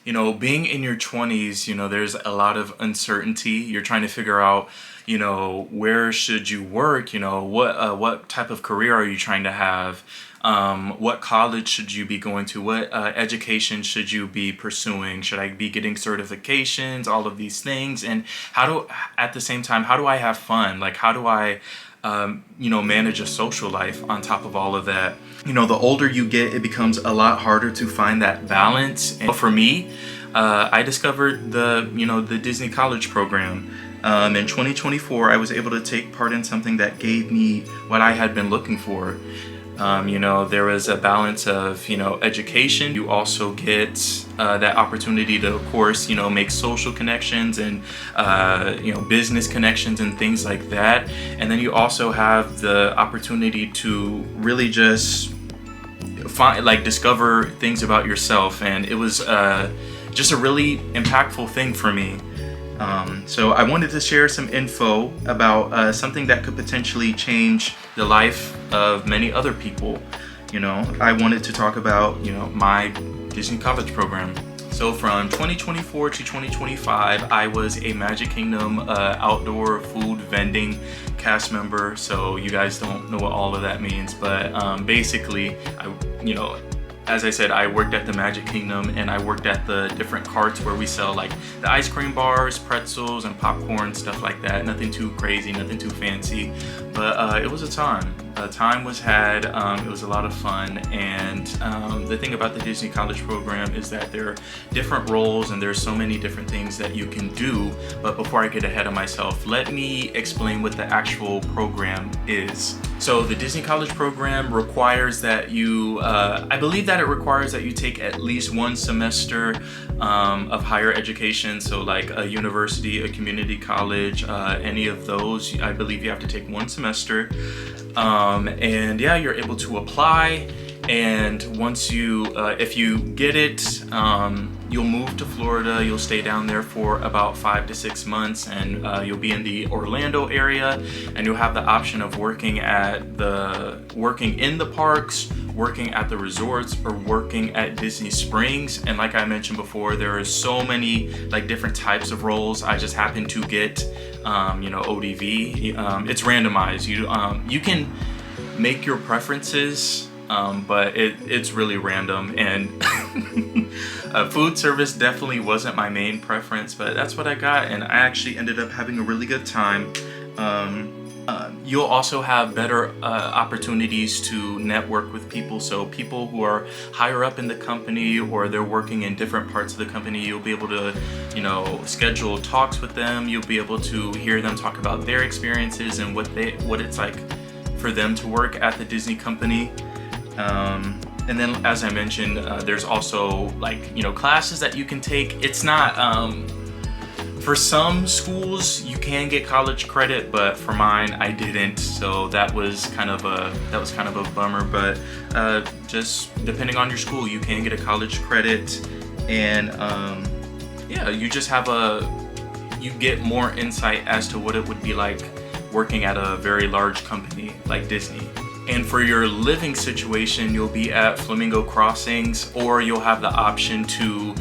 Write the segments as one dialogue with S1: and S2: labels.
S1: being in your 20s, there's a lot of uncertainty. You're trying to figure out, where should you work? What type of career are you trying to have? What college should you be going to? What education should you be pursuing? Should I be getting certifications? All of these things, and at the same time, how do I have fun? Like, how do I manage a social life on top of all of that? The older you get, it becomes a lot harder to find that balance. And for me, I discovered the Disney College program. In 2024, I was able to take part in something that gave me what I had been looking for. There was a balance of, education. You also get that opportunity to, of course, make social connections and, business connections and things like that. And then you also have the opportunity to really just discover things about yourself. And it was just a really impactful thing for me. So I wanted to share some info about something that could potentially change the life of many other people. I wanted to talk about, my Disney College program. So from 2024 to 2025, I was a Magic Kingdom outdoor food vending cast member. So you guys don't know what all of that means, but basically, as I said, I worked at the Magic Kingdom, and I worked at the different carts where we sell like the ice cream bars, pretzels, and popcorn, stuff like that. Nothing too crazy, nothing too fancy, but it was a time. Time was had. It was a lot of fun, and the thing about the Disney College program is that there are different roles and there's so many different things that you can do. But before I get ahead of myself, let me explain what the actual program is. So the Disney College program requires that you, I believe that it requires that you take at least one semester of higher education. So like a university, a community college, any of those, I believe you have to take one semester. And yeah, you're able to apply. And once if you get it, you'll move to Florida. You'll stay down there for about 5 to 6 months, and you'll be in the Orlando area, and you'll have the option of working in the parks, working at the resorts, or working at Disney Springs. And like I mentioned before, there are so many different types of roles. I just happened to get ODV. It's randomized. You can make your preferences, but it's really random. And food service definitely wasn't my main preference, but that's what I got, and I actually ended up having a really good time. You'll also have better opportunities to network with people. So people who are higher up in the company, or they're working in different parts of the company, you'll be able to, schedule talks with them. You'll be able to hear them talk about their experiences and what it's like for them to work at the Disney company. And then, as I mentioned, there's also classes that you can take. It's not, for some schools you can get college credit, but for mine I didn't. So that was kind of a bummer. But just depending on your school, you can get a college credit, and you get more insight as to what it would be like working at a very large company like Disney. And for your living situation, you'll be at Flamingo Crossings, or you'll have the option to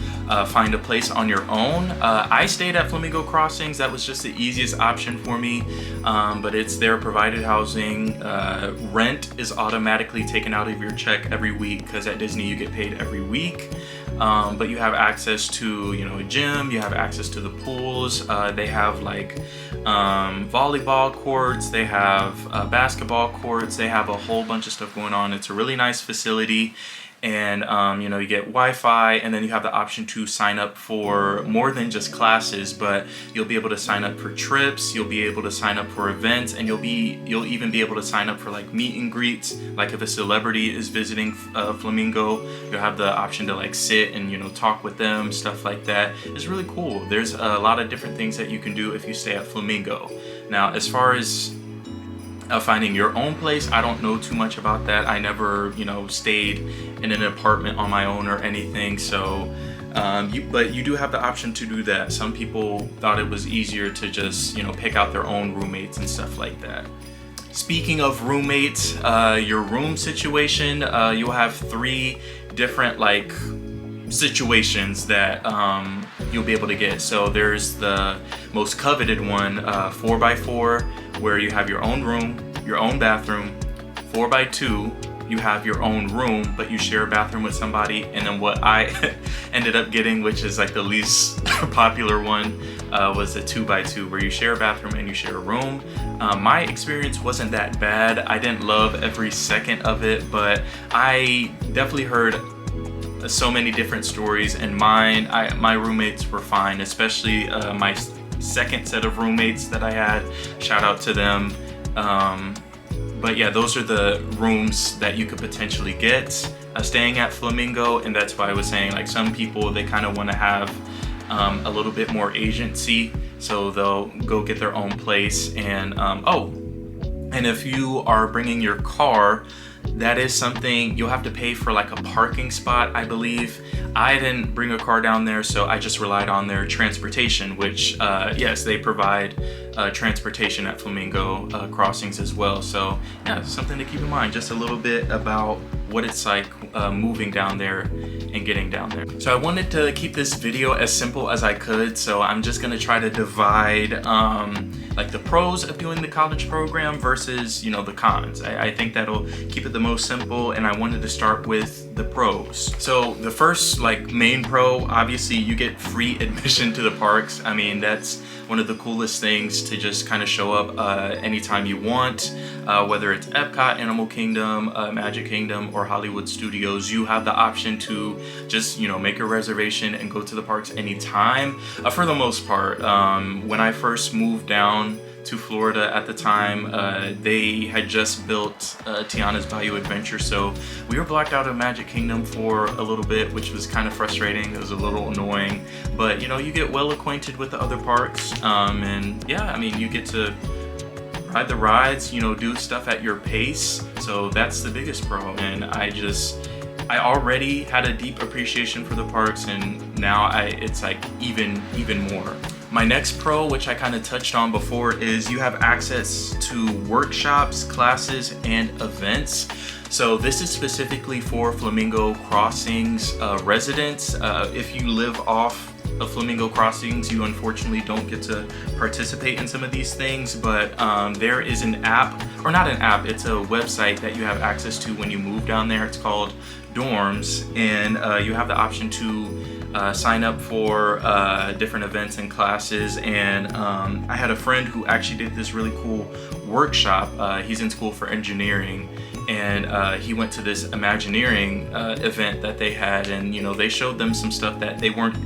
S1: find a place on your own. I stayed at Flamingo Crossings. That was just the easiest option for me, but it's their provided housing. Rent is automatically taken out of your check every week, because at Disney you get paid every week. But you have access to, a gym, you have access to the pools. They have volleyball courts, they have basketball courts, they have a whole bunch of stuff going on. It's a really nice facility. And you get Wi-Fi, and then you have the option to sign up for more than just classes, but you'll be able to sign up for trips, you'll be able to sign up for events, and you'll even be able to sign up for meet and greets. Like if a celebrity is visiting Flamingo, you'll have the option to sit and talk with them, stuff like that. It's really cool. There's a lot of different things that you can do if you stay at Flamingo. Now, as far as finding your own place, I don't know too much about that. I never, stayed in an apartment on my own or anything. So, but you do have the option to do that. Some people thought it was easier to just, pick out their own roommates and stuff like that. Speaking of roommates, your room situation, you'll have 3 different situations that you'll be able to get. So there's the most coveted one, 4x4, where you have your own room, your own bathroom. 4x2, you have your own room, but you share a bathroom with somebody. And then what I ended up getting, which is like the least popular one, was a 2x2, where you share a bathroom and you share a room. My experience wasn't that bad. I didn't love every second of it, but I definitely heard so many different stories, and my roommates were fine, especially my second set of roommates that I had. Shout out to them. But yeah, those are the rooms that you could potentially get staying at Flamingo, and that's why I was saying, like, some people, they kind of want to have a little bit more agency, so they'll go get their own place. And and if you are bringing your car, that is something you'll have to pay for, like a parking spot, I believe. I didn't bring a car down there, so I just relied on their transportation, which yes, they provide transportation at Flamingo crossings as well. So yeah, something to keep in mind, just a little bit about what it's like moving down there and getting down there. So I wanted to keep this video as simple as I could, so I'm just gonna try to divide like the pros of doing the college program versus, you know, the cons. I think that'll keep it the most simple, and I wanted to start with the pros. So the first, like, main pro, obviously you get free admission to the parks. I mean, that's one of the coolest things, to just kind of show up anytime you want, whether it's Epcot, Animal Kingdom, Magic Kingdom, or Hollywood Studios. You have the option to just, you know, make a reservation and go to the parks anytime. For the most part, when I first moved down to Florida at the time, they had just built Tiana's Bayou Adventure, so we were blocked out of Magic Kingdom for a little bit, which was kind of frustrating. It was a little annoying, but you know, you get well acquainted with the other parks, and yeah, I mean, you get to ride the rides, you know, do stuff at your pace, so that's the biggest pro. And I already had a deep appreciation for the parks, and now it's like even more. My next pro, which I kind of touched on before, is you have access to workshops, classes, and events. So this is specifically for Flamingo Crossings residents. If you live off of Flamingo Crossings, you unfortunately don't get to participate in some of these things, but there is an app, or not an app, it's a website that you have access to when you move down there. It's called Dorms, and you have the option to sign up for different events and classes. And I had a friend who actually did this really cool workshop. He's in school for engineering, and he went to this Imagineering event that they had, and you know, they showed them some stuff that they weren't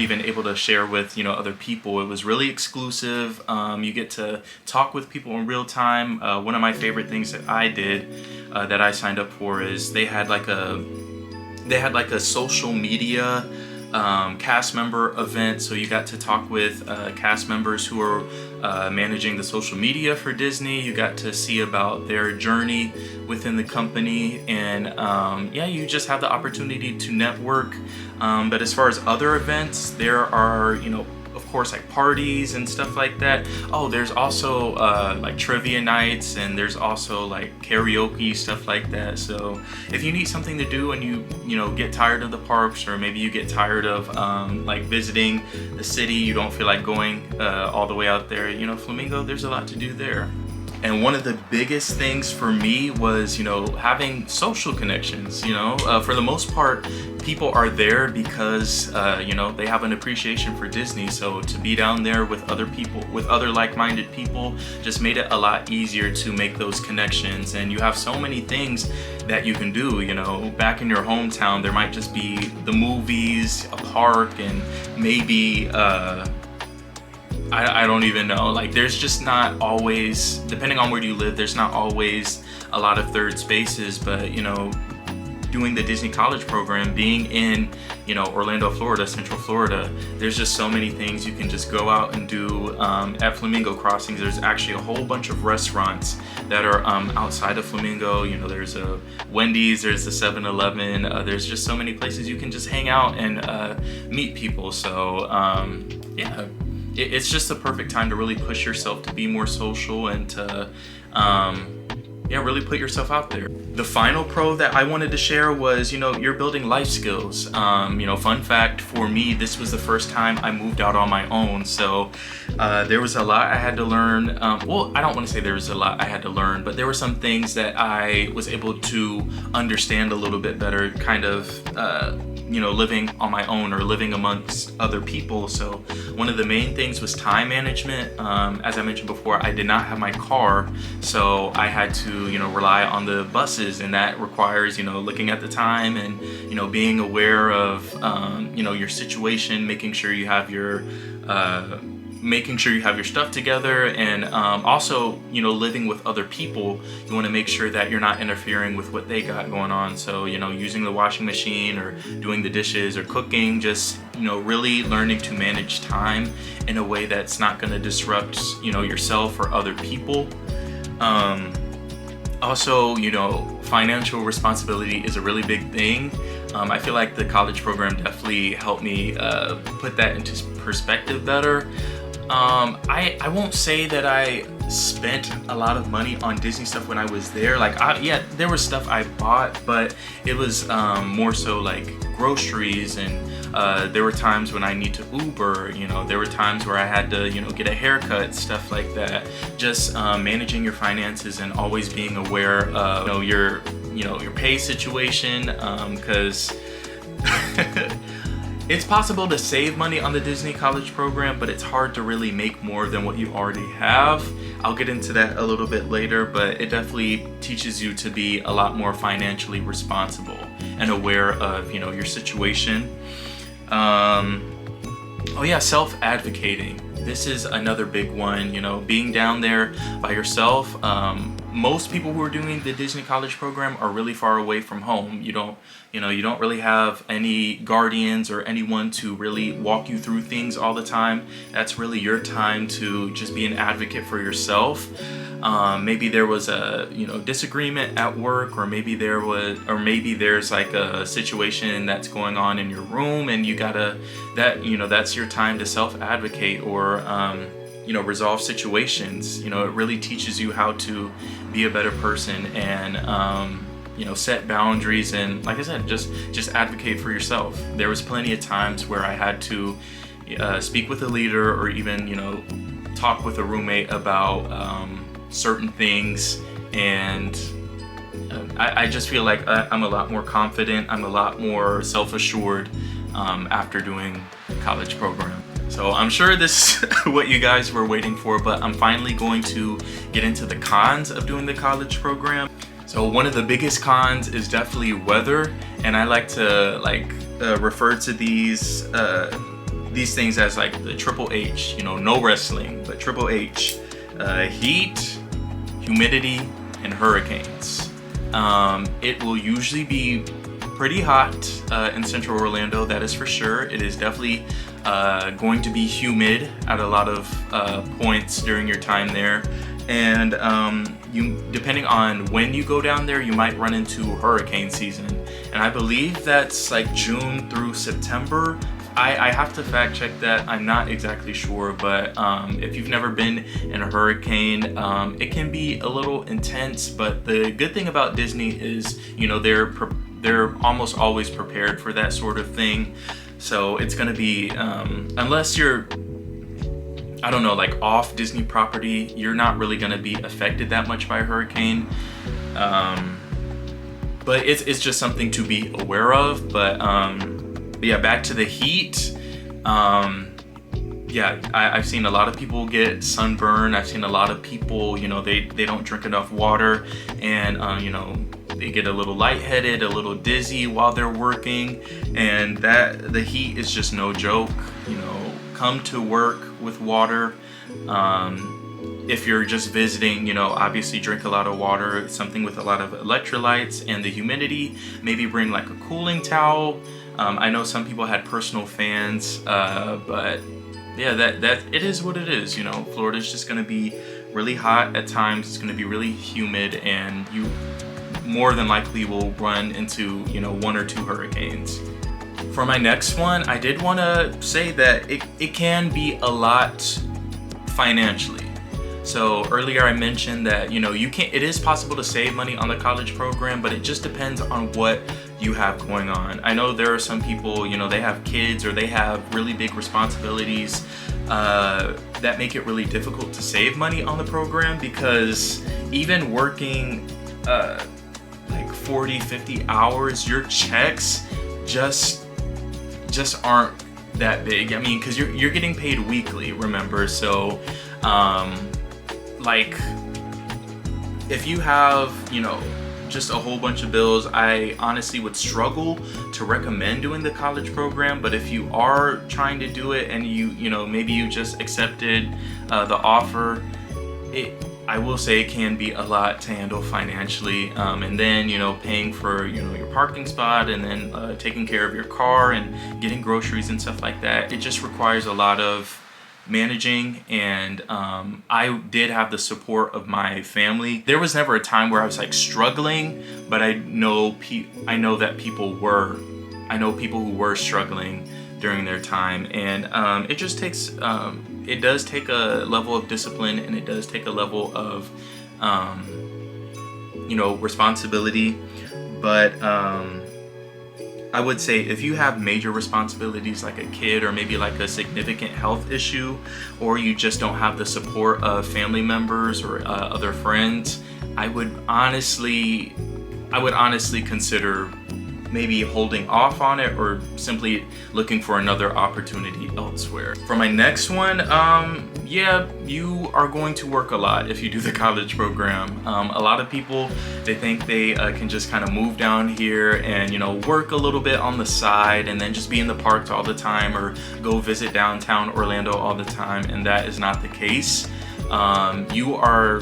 S1: even able to share with, you know, other people. It was really exclusive. You get to talk with people in real time. One of my favorite things that I did, that I signed up for, is they had like a social media cast member event. So you got to talk with cast members who are managing the social media for Disney. You got to see about their journey within the company, and yeah, you just have the opportunity to network. But as far as other events, there are, you know, of course, like parties and stuff like that. Oh, there's also like trivia nights, and there's also like karaoke, stuff like that. So if you need something to do and you know, get tired of the parks, or maybe you get tired of like visiting the city, you don't feel like going all the way out there, you know, Flamingo, there's a lot to do there. And one of the biggest things for me was, you know, having social connections. You know, for the most part, people are there because, you know, they have an appreciation for Disney. So to be down there with other people, with other like-minded people, just made it a lot easier to make those connections. And you have so many things that you can do. You know, back in your hometown, there might just be the movies, a park, and maybe I don't even know, like, there's just not always, depending on where you live, there's not always a lot of third spaces. But you know, doing the Disney College program, being in, you know, Orlando, Florida, Central Florida, there's just so many things you can just go out and do. At Flamingo Crossings, there's actually a whole bunch of restaurants that are outside of Flamingo. You know, there's a Wendy's, there's a 7-Eleven, there's just so many places you can just hang out and meet people. So yeah, it's just the perfect time to really push yourself to be more social and to yeah, really put yourself out there. The final pro that I wanted to share was, you're building life skills. Fun fact for me, this was the first time I moved out on my own. So there was a lot I had to learn. Well, I don't want to say there was a lot I had to learn, but there were some things that I was able to understand a little bit better, kind of, living on my own or living amongst other people. So one of the main things was time management. As I mentioned before, I did not have my car, so I had to, rely on the buses, and that requires, looking at the time and, being aware of, your situation, making sure you have your stuff together, and also, living with other people, you want to make sure that you're not interfering with what they got going on. So, using the washing machine or doing the dishes or cooking, just, really learning to manage time in a way that's not going to disrupt, yourself or other people. Also, financial responsibility is a really big thing. I feel like the college program definitely helped me put that into perspective better. I won't say that I spent a lot of money on Disney stuff when I was there. There was stuff I bought, but it was more so like groceries, and there were times when I need to Uber. There were times where I had to, get a haircut, stuff like that. Just managing your finances and always being aware of, your pay situation, because it's possible to save money on the Disney college program, but it's hard to really make more than what you already have. I'll get into that a little bit later, but it definitely teaches you to be a lot more financially responsible and aware of, your situation. Self-advocating. This is another big one, being down there by yourself. Most people who are doing the Disney college program are really far away from home. You don't really have any guardians or anyone to really walk you through things all the time. That's really your time to just be an advocate for yourself. Maybe there was a disagreement at work, or maybe there's like a situation that's going on in your room, and that's your time to self-advocate or resolve situations. It really teaches you how to be a better person and set boundaries, and like I said, just advocate for yourself. There was plenty of times where I had to speak with a leader, or even talk with a roommate about certain things, and I just feel like I'm a lot more confident, I'm a lot more self-assured after doing the college program. So I'm sure this is what you guys were waiting for, but I'm finally going to get into the cons of doing the college program. So one of the biggest cons is definitely weather, and I like to refer to these things as like the triple H. No wrestling, but triple H: heat, humidity, and hurricanes. It will usually be pretty hot in Central Orlando, that is for sure. It is definitely going to be humid at a lot of points during your time there, and depending on when you go down there, you might run into hurricane season, and I believe that's like June through September. I have to fact check that. I'm not exactly sure, but if you've never been in a hurricane, it can be a little intense. But the good thing about Disney is, they're almost always prepared for that sort of thing. So it's gonna be, unless you're, off Disney property, you're not really gonna be affected that much by a hurricane. But it's just something to be aware of. But back to the heat. I've seen a lot of people get sunburn. I've seen a lot of people, they don't drink enough water, and they get a little lightheaded, a little dizzy while they're working, and that the heat is just no joke. Come to work with water. If you're just visiting, obviously drink a lot of water, something with a lot of electrolytes. And the humidity, maybe bring like a cooling towel. I know some people had personal fans, but yeah, that it is what it is. Florida's just gonna be really hot at times. It's gonna be really humid, and you more than likely will run into, one or two hurricanes. For my next one, I did want to say that it can be a lot financially. So earlier I mentioned that, it is possible to save money on the college program, but it just depends on what you have going on. I know there are some people, they have kids or they have really big responsibilities that make it really difficult to save money on the program, because even working like 40, 50 hours, your checks just aren't that big. I mean, because you're getting paid weekly, remember? So like if you have just a whole bunch of bills, I honestly would struggle to recommend doing the college program. But if you are trying to do it and maybe you just accepted the offer, I will say it can be a lot to handle financially, and then paying for your parking spot, and then taking care of your car and getting groceries and stuff like that. It just requires a lot of managing, and I did have the support of my family. There was never a time where I was like struggling, but I know that people who were struggling during their time, and it just takes it does take a level of discipline, and it does take a level of responsibility. But I would say if you have major responsibilities like a kid, or maybe like a significant health issue, or you just don't have the support of family members or other friends, I would honestly consider maybe holding off on it, or simply looking for another opportunity elsewhere. For my next one, yeah, you are going to work a lot if you do the college program. A lot of people, they think they can just kind of move down here and work a little bit on the side, and then just be in the parks all the time, or go visit downtown Orlando all the time, and that is not the case. You are,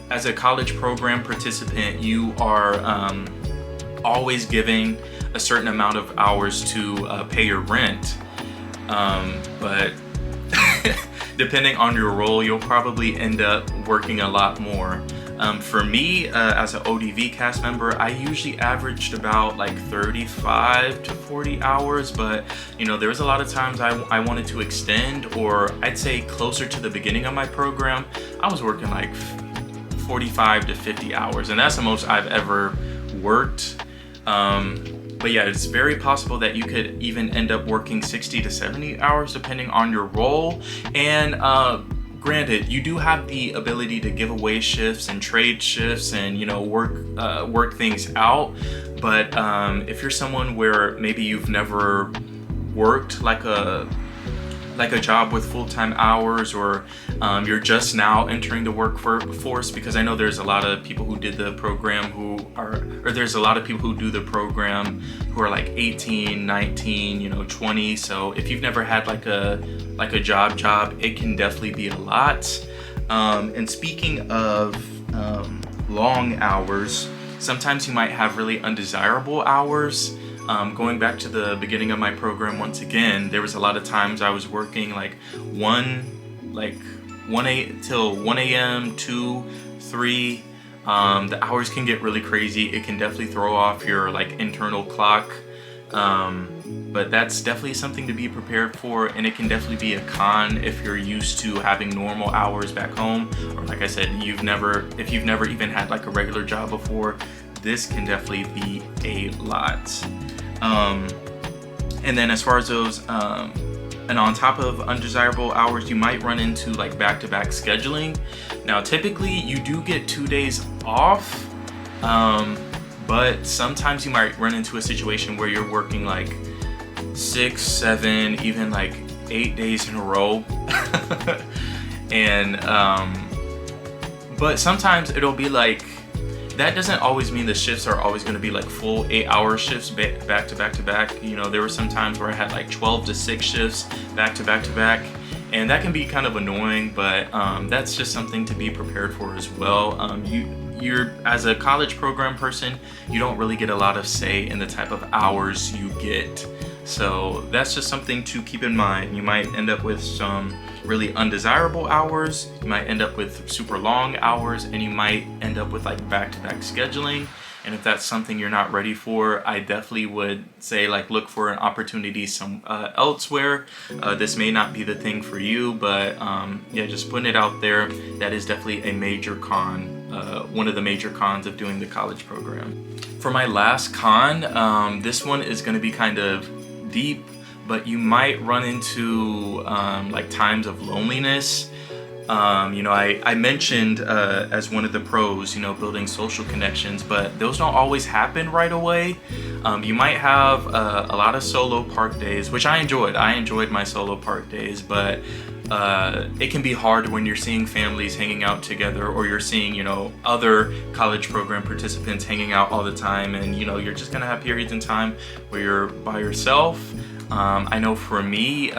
S1: as a college program participant, you are always giving a certain amount of hours to pay your rent, but depending on your role, you'll probably end up working a lot more. For me, as an ODV cast member, I usually averaged about like 35 to 40 hours, but there was a lot of times I wanted to extend, or I'd say closer to the beginning of my program, I was working like 45 to 50 hours, and that's the most I've ever worked. But yeah, it's very possible that you could even end up working 60 to 70 hours depending on your role. And granted, you do have the ability to give away shifts and trade shifts and work things out. But if you're someone where maybe you've never worked like a job with full-time hours, or you're just now entering the workforce, because I know there's a lot of people who did the program there's a lot of people who do the program who are like 18, 19, 20. So if you've never had like a job, it can definitely be a lot. And speaking of long hours, sometimes you might have really undesirable hours. Going back to the beginning of my program, once again, there was a lot of times I was working like 1 till 1 a.m., 2, 3. The hours can get really crazy. It can definitely throw off your like internal clock. But that's definitely something to be prepared for, and it can definitely be a con if you're used to having normal hours back home, or like I said, if you've never even had like a regular job before. This can definitely be a lot. And then as far as those, and on top of undesirable hours, you might run into like back-to-back scheduling. Now, typically you do get 2 days off, but sometimes you might run into a situation where you're working like 6, 7, even like 8 days in a row. And, but sometimes it'll be like, that doesn't always mean the shifts are always going to be like full 8-hour shifts back to back to back. There were some times where I had like 12 to 6 shifts back to back to back, and that can be kind of annoying, but that's just something to be prepared for as well. You're as a college program person, you don't really get a lot of say in the type of hours you get. So that's just something to keep in mind. You might end up with some really undesirable hours, you might end up with super long hours, and you might end up with like back-to-back scheduling. And if that's something you're not ready for, I definitely would say like look for an opportunity elsewhere. This may not be the thing for you, but yeah, just putting it out there. That is definitely a major con. One of the major cons of doing the college program. For my last con, this one is going to be kind of deep, but you might run into like times of loneliness. You know, I mentioned as one of the pros, you know, building social connections, but those don't always happen right away. You might have a lot of solo park days, which I enjoyed. I enjoyed my solo park days, but it can be hard when you're seeing families hanging out together, or you're seeing, you know, other college program participants hanging out all the time, and you know, you're just gonna have periods in time where you're by yourself. I know for me,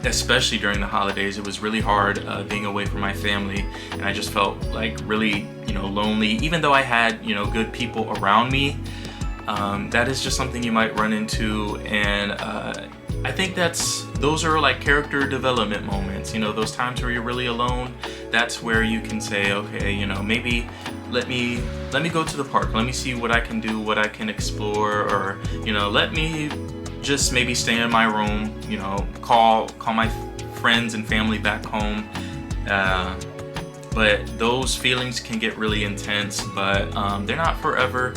S1: especially during the holidays, it was really hard being away from my family, and I just felt like really, you know, lonely, even though I had, you know, good people around me. That is just something you might run into, and I think those are like character development moments, you know, those times where you're really alone. That's where you can say, okay, you know, maybe let me go to the park, let me see what I can do, what I can explore, or, you know, let me just maybe stay in my room, you know, call my friends and family back home. But those feelings can get really intense, but they're not forever.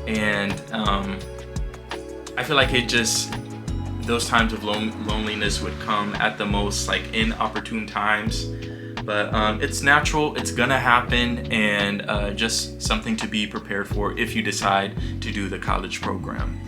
S1: And I feel like those times of loneliness would come at the most like inopportune times. But it's natural, it's gonna happen, and just something to be prepared for if you decide to do the college program.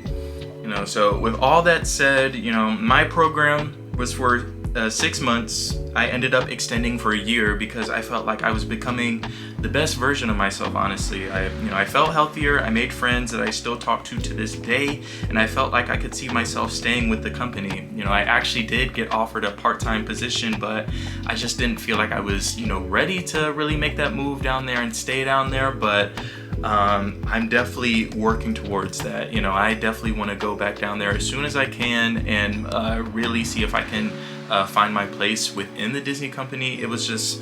S1: You know, so with all that said, you know, my program was for 6 months. I ended up extending for a year because I felt like I was becoming the best version of myself, honestly. I felt healthier, I made friends that I still talk to this day, and I felt like I could see myself staying with the company. You know, I actually did get offered a part-time position, but I just didn't feel like I was, you know, ready to really make that move down there and stay down there. But I'm definitely working towards that. You know, I definitely want to go back down there as soon as I can and really see if I can find my place within the Disney company. It was just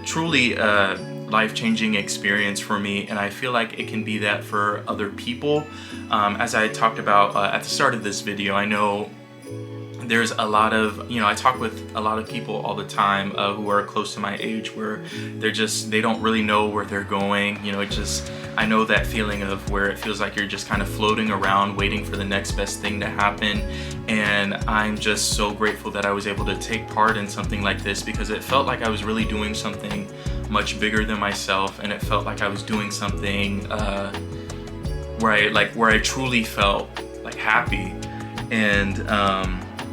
S1: truly a life-changing experience for me, and I feel like it can be that for other people. As I talked about at the start of this video, I know there's a lot of, you know, I talk with a lot of people all the time who are close to my age, where they don't really know where they're going. You know, I know that feeling of where it feels like you're just kind of floating around waiting for the next best thing to happen. And I'm just so grateful that I was able to take part in something like this, because it felt like I was really doing something much bigger than myself, and it felt like I was doing something where I truly felt like happy. And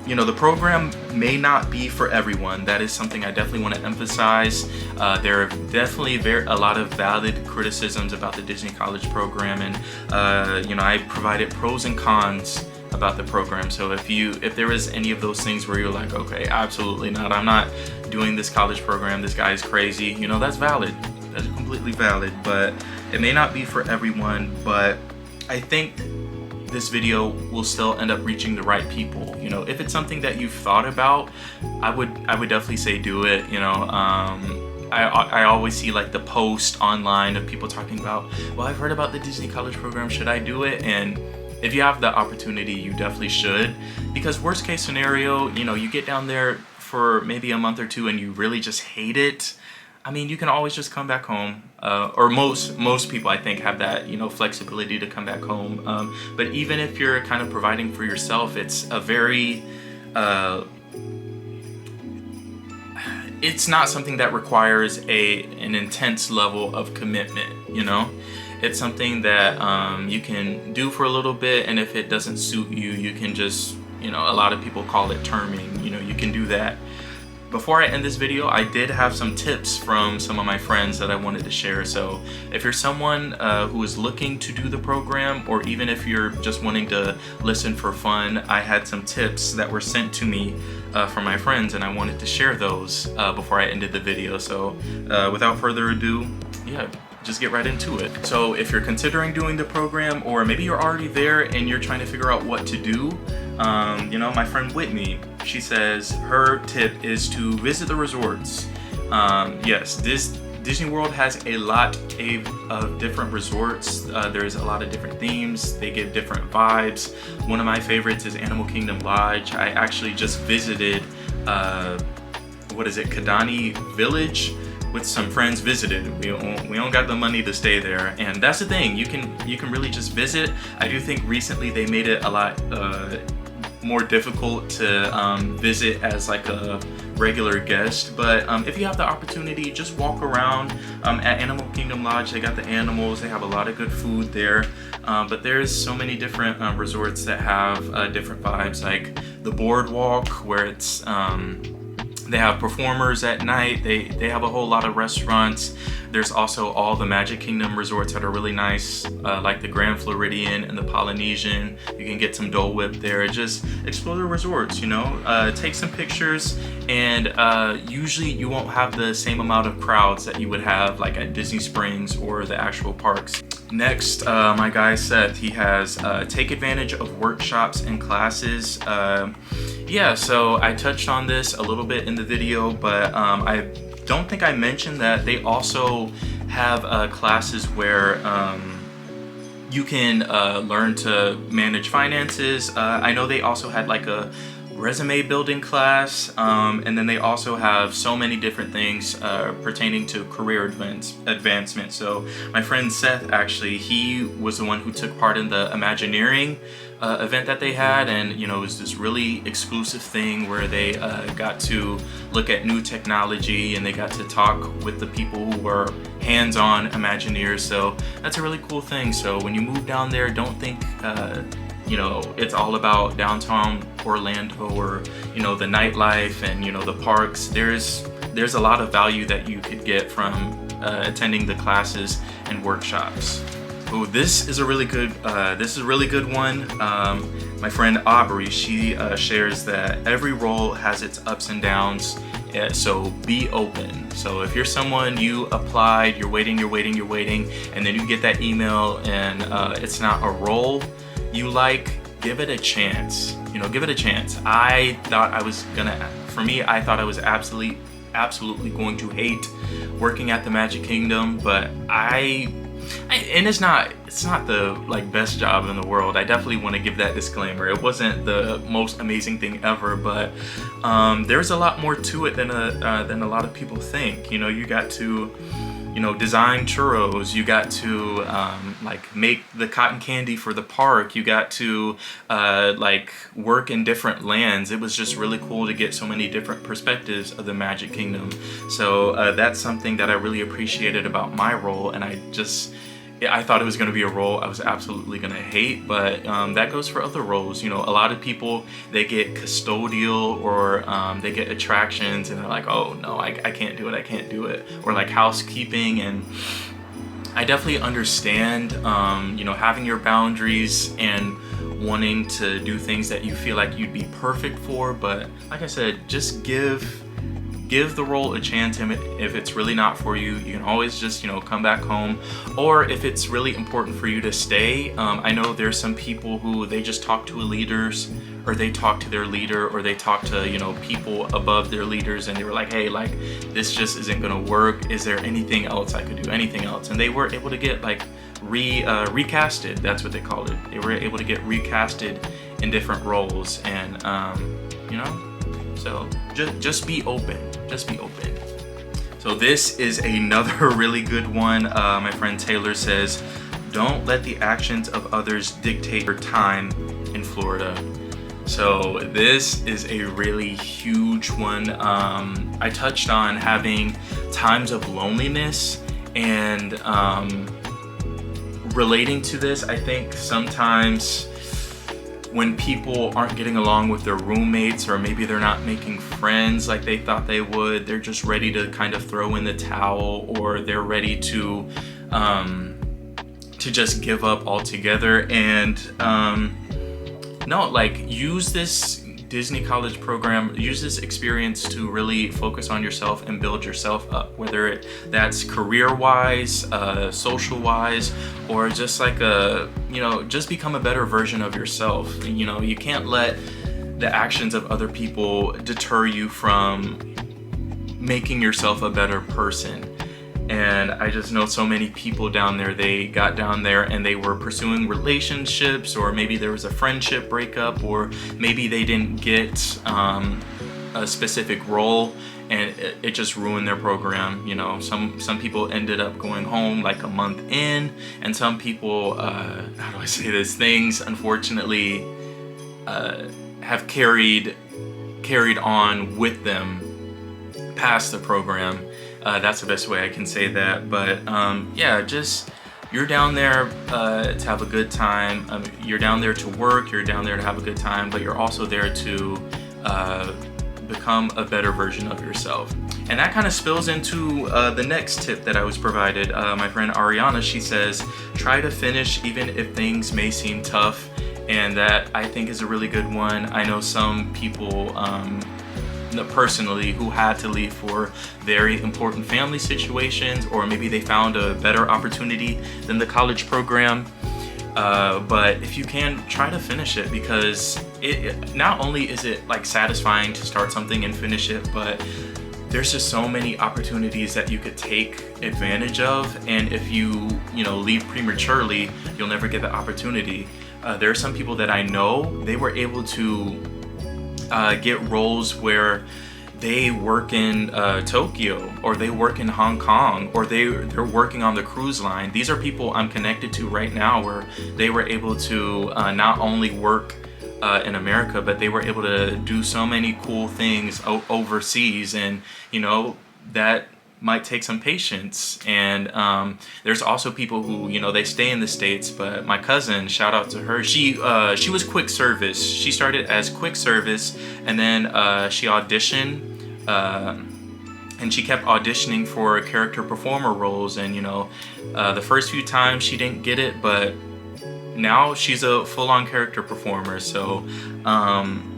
S1: you know, the program may not be for everyone. That is something I definitely want to emphasize. There are definitely a lot of valid criticisms about the Disney College program, and you know, I provided pros and cons about the program. So if there is any of those things where you're like, okay, absolutely not, I'm not doing this college program, this guy is crazy, you know, that's valid. That's completely valid, but it may not be for everyone. But I think this video will still end up reaching the right people. You know, if it's something that you've thought about, I would definitely say do it. You know, I always see like the post online of people talking about, well, I've heard about the Disney College program, should I do it? And if you have the opportunity, you definitely should, because worst case scenario, you know, you get down there for maybe a month or two and you really just hate it. I mean, you can always just come back home, or most people, I think, have that, you know, flexibility to come back home. But even if you're kind of providing for yourself, it's a very, it's not something that requires an intense level of commitment. You know, it's something that you can do for a little bit, and if it doesn't suit you, you can just, you know, a lot of people call it terming. You know, you can do that. Before I end this video, I did have some tips from some of my friends that I wanted to share. So if you're someone who is looking to do the program, or even if you're just wanting to listen for fun, I had some tips that were sent to me from my friends, and I wanted to share those before I ended the video. So without further ado, yeah, just get right into it. So if you're considering doing the program, or maybe you're already there and you're trying to figure out what to do, you know, my friend Whitney, she says her tip is to visit the resorts. Yes, Disney World has a lot of different resorts. There's a lot of different themes. They give different vibes. One of my favorites is Animal Kingdom Lodge. I actually just visited, Kidani Village with some friends. Visited. We don't got the money to stay there, and that's the thing. You can really just visit. I do think recently they made it a lot more difficult to visit as like a regular guest, but if you have the opportunity, just walk around at Animal Kingdom Lodge. They got the animals, they have a lot of good food there, but there's so many different resorts that have different vibes, like the boardwalk, where it's they have performers at night. They have a whole lot of restaurants. There's also all the Magic Kingdom resorts that are really nice, like the Grand Floridian and the Polynesian. You can get some Dole Whip there. Just explore the resorts, take some pictures, and usually you won't have the same amount of crowds that you would have like at Disney Springs or the actual parks. Next, my guy Seth, he has take advantage of workshops and classes. So I touched on this a little bit in the video, but I don't think I mentioned that they also have classes where you can learn to manage finances. I know they also had like a resume building class, and then they also have so many different things pertaining to career advancement. So my friend Seth, actually, he was the one who took part in the Imagineering event that they had, and it was this really exclusive thing where they got to look at new technology, and they got to talk with the people who were hands-on Imagineers. So that's a really cool thing. So when you move down there, don't think it's all about downtown Orlando or the nightlife and the parks. There's a lot of value that you could get from attending the classes and workshops. Oh, this is a really good one. My friend Aubrey, she shares that every role has its ups and downs, so be open. So if you're someone, you applied, you're waiting, and then you get that email and it's not a role you like, give it a chance. Give it a chance. I thought I was absolutely going to hate working at the Magic Kingdom, but and it's not the best job in the world. I definitely want to give that disclaimer. It wasn't the most amazing thing ever, but there's a lot more to it than a lot of people think. You got to design churros. You got to make the cotton candy for the park. You got to work in different lands. It was just really cool to get so many different perspectives of the Magic Kingdom. So that's something that I really appreciated about my role, and I thought it was going to be a role I was absolutely going to hate, but that goes for other roles. A lot of people, they get custodial or they get attractions and they're like, oh no, I can't do it, or like housekeeping. And I definitely understand having your boundaries and wanting to do things that you feel like you'd be perfect for, but like I said, just give the role a chance. And if it's really not for you, you can always just come back home. Or if it's really important for you to stay, I know there's some people who they just talk to leaders, or they talk to their leader, or they talk to people above their leaders, and they were like, hey, this just isn't gonna work. Is there anything else I could do? Anything else? And they were able to get recasted. That's what they called it. They were able to get recasted in different roles, and so just be open. Just be open. So this is another really good one. My friend Taylor says, don't let the actions of others dictate your time in Florida. So this is a really huge one. I touched on having times of loneliness, and relating to this, I think sometimes when people aren't getting along with their roommates, or maybe they're not making friends like they thought they would, they're just ready to kind of throw in the towel, or they're ready to just give up altogether. And use this Disney College program, use this experience to really focus on yourself and build yourself up, whether that's career-wise, social-wise, or just just become a better version of yourself. You can't let the actions of other people deter you from making yourself a better person. And I just know so many people down there, they got down there and they were pursuing relationships, or maybe there was a friendship breakup, or maybe they didn't get a specific role, and it just ruined their program. You know, some people ended up going home like a month in, and some people, how do I say this, things unfortunately have carried on with them past the program. That's the best way I can say that. But yeah, just, you're down there to have a good time. You're down there to work, you're down there to have a good time, but you're also there to become a better version of yourself. And that kind of spills into the next tip that I was provided. My friend Ariana, she says, try to finish even if things may seem tough. And that, I think, is a really good one. I know some people personally who had to leave for very important family situations, or maybe they found a better opportunity than the college program. But if you can, try to finish it, because it not only is it like satisfying to start something and finish it, but there's just so many opportunities that you could take advantage of. And if you leave prematurely, you'll never get the opportunity. There are some people that I know, they were able to get roles where they work in Tokyo, or they work in Hong Kong, or they're working on the cruise line. These are people I'm connected to right now, where they were able to not only work in America, but they were able to do so many cool things overseas. And that might take some patience. And there's also people who they stay in the States. But my cousin, shout out to her, she was quick service. She started as quick service, and then she auditioned, and she kept auditioning for character performer roles. And the first few times she didn't get it, but now she's a full-on character performer. So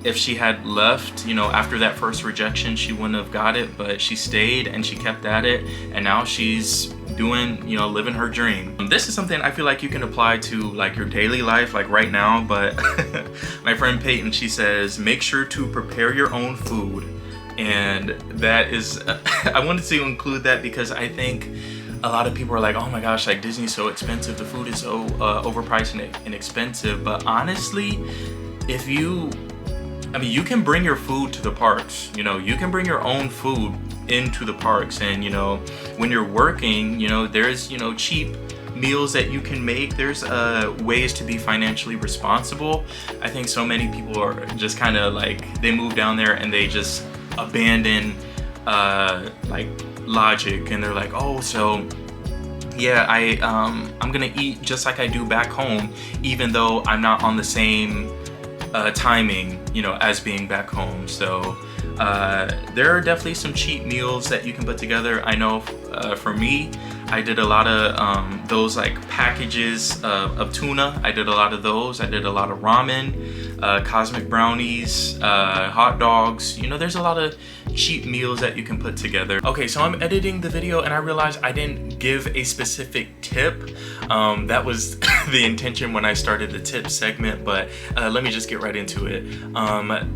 S1: if she had left after that first rejection, she wouldn't have got it, but she stayed and she kept at it, and now she's doing living her dream. This is something I feel like you can apply to like your daily life, like right now. But my friend Peyton, she says, make sure to prepare your own food. And that is I wanted to include that because I think a lot of people are like, oh my gosh, like Disney's so expensive, the food is so overpriced and expensive. But honestly, if you can bring your food to the parks. You can bring your own food into the parks. And when you're working, there's cheap meals that you can make. There's ways to be financially responsible. I think so many people are just kind of like, they move down there and they just abandon like logic, and they're like, oh, so yeah, I'm gonna eat just like I do back home, even though I'm not on the same timing as being back home. So there are definitely some cheap meals that you can put together. I know for me, I did a lot of those like packages of tuna. I did a lot of those. I did a lot of ramen, cosmic brownies, hot dogs. There's a lot of cheap meals that you can put together. Okay, so I'm editing the video and I realized I didn't give a specific tip. That was the intention when I started the tip segment, but let me just get right into it.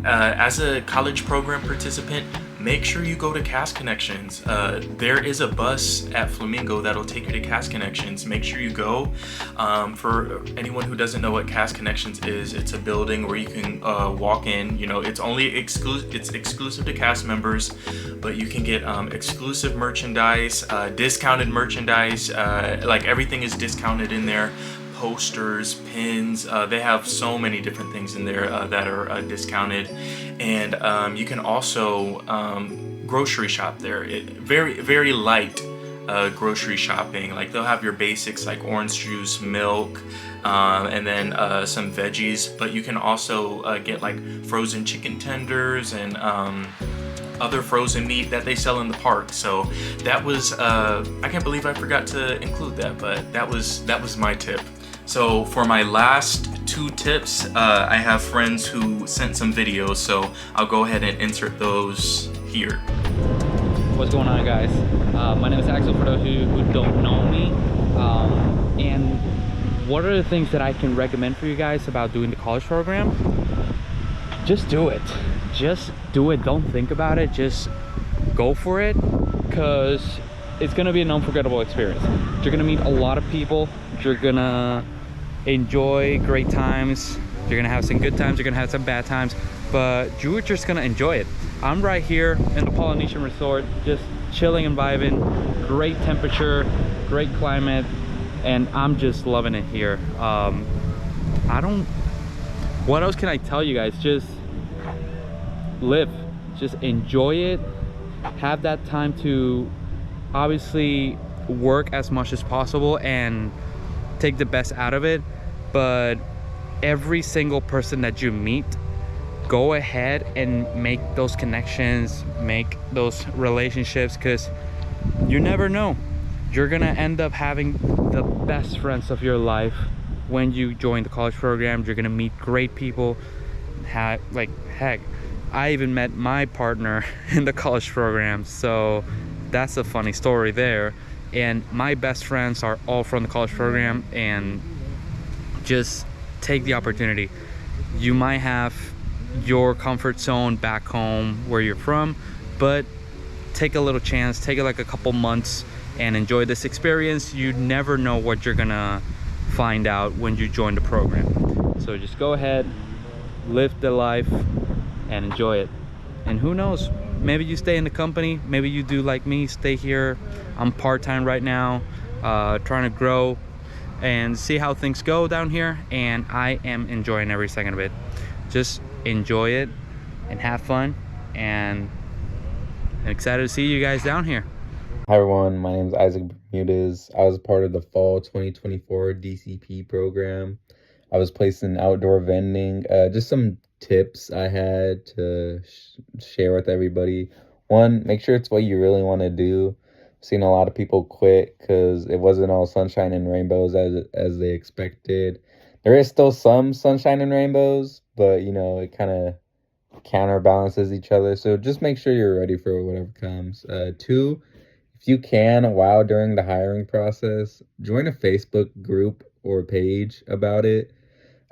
S1: As a college program participant, make sure you go to Cast Connections. There is a bus at Flamingo that'll take you to Cast Connections. Make sure you go. For anyone who doesn't know what Cast Connections is, it's a building where you can walk in. It's only exclusive to cast members, but you can get exclusive merchandise, discounted merchandise. Like everything is discounted in there. Posters, pins, they have so many different things in there that are discounted. And you can also grocery shop there. Very, very light grocery shopping. Like they'll have your basics like orange juice, milk, and then some veggies, but you can also get like frozen chicken tenders and other frozen meat that they sell in the park. So that was I can't believe I forgot to include that, but that was my tip. So for my last two tips, I have friends who sent some videos, so I'll go ahead and insert those here.
S2: What's going on, guys? My name is Axel, for those of you who don't know me. And what are the things that I can recommend for you guys about doing the college program? Just do it. Just do it. Don't think about it. Just go for it. Because it's gonna be an unforgettable experience. You're gonna meet a lot of people. You're gonna enjoy great times. You're gonna have some good times. You're gonna have some bad times, but you're just gonna enjoy it. I'm right here in the Polynesian Resort, just chilling and vibing. Great temperature, great climate, and I'm just loving it here. What else can I tell you guys? Just live, just enjoy it. Have that time to obviously work as much as possible and take the best out of it, but every single person that you meet, go ahead and make those connections, make those relationships, because you never know, you're gonna end up having the best friends of your life when you join the college program. You're gonna meet great people. Like heck, I even met my partner in the college program, so that's a funny story there. And my best friends are all from the college program, and just take the opportunity. You might have your comfort zone back home where you're from, but take a little chance, take it like a couple months and enjoy this experience. You never know what you're gonna find out when you join the program. So just go ahead, live the life and enjoy it. And who knows, maybe you stay in the company, maybe you do like me, stay here. I'm part-time right now, trying to grow and see how things go down here, and I am enjoying every second of it. Just enjoy it and have fun, and I'm excited to see you guys down here.
S3: Hi everyone, my name is Isaac Bermudez. I was part of the fall 2024 DCP program. I was placed in outdoor vending. Just some tips I had to share with everybody. One, make sure it's what you really want to do. I've seen a lot of people quit because it wasn't all sunshine and rainbows as they expected. There is still some sunshine and rainbows, but you know, it kind of counterbalances each other. So just make sure you're ready for whatever comes. Two, if you can, while during the hiring process, join a Facebook group or page about it.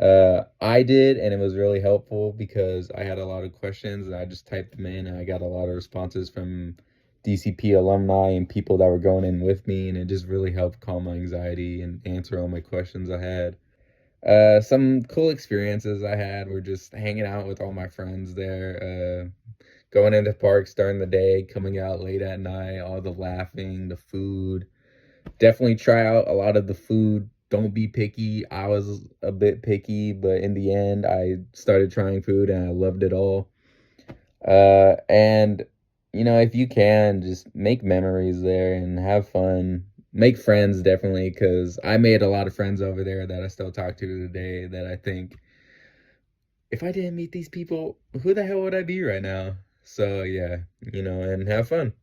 S3: I did, and it was really helpful because I had a lot of questions and I just typed them in, and I got a lot of responses from DCP alumni and people that were going in with me, and it just really helped calm my anxiety and answer all my questions I had. Some cool experiences I had were just hanging out with all my friends there, going into parks during the day, coming out late at night, all the laughing, the food. Definitely try out a lot of the food. Don't be picky. I was a bit picky, but in the end, I started trying food and I loved it all. And, you know, if you can, just make memories there and have fun. Make friends, definitely, because I made a lot of friends over there that I still talk to today that I think, if I didn't meet these people, who the hell would I be right now? So, yeah, you know, and have fun.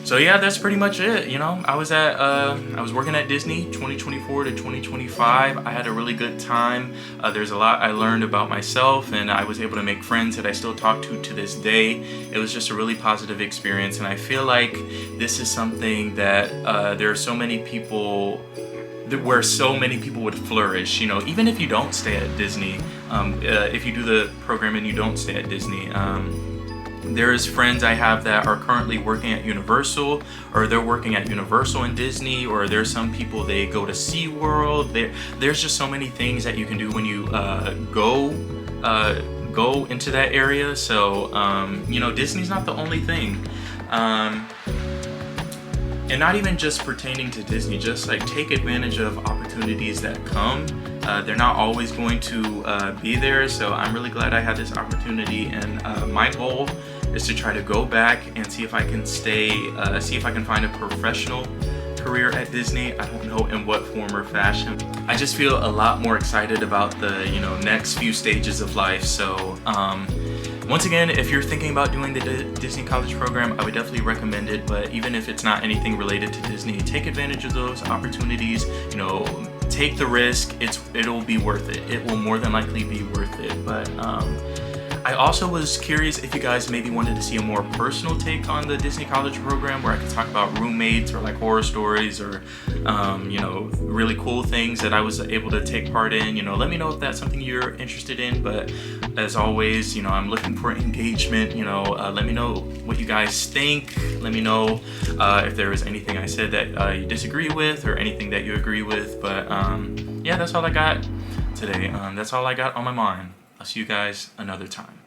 S1: So yeah, that's pretty much it. You know, I was working at Disney 2024 to 2025. I had a really good time. There's a lot I learned about myself, and I was able to make friends that I still talk to this day. It was just a really positive experience, and I feel like this is something that there are so many people where so many people would flourish. You know, even if you don't stay at Disney, if you do the program and you don't stay at Disney. There's friends I have that are currently working at Universal, or they're working at Universal and Disney, or there's some people, they go to SeaWorld. There's just so many things that you can do when you go into that area. So, you know, Disney's not the only thing. And not even just pertaining to Disney, just like take advantage of opportunities that come. They're not always going to be there, so I'm really glad I had this opportunity, and my goal is to try to go back and see if I can see if I can find a professional career at Disney. I don't know in what form or fashion. I just feel a lot more excited about the, you know, next few stages of life. So once again, if you're thinking about doing the Disney College program, I would definitely recommend it. But even if it's not anything related to Disney, take advantage of those opportunities. You know, take the risk. It'll be worth it. It will more than likely be worth it. But I also was curious if you guys maybe wanted to see a more personal take on the Disney College program, where I could talk about roommates or like horror stories or you know, really cool things that I was able to take part in. You know, let me know if that's something you're interested in. But As always, you know, I'm looking for engagement. You know, let me know what you guys think. Let me know if there was anything I said that you disagree with or anything that you agree with. But yeah, that's all I got today. That's all I got on my mind. I'll see you guys another time.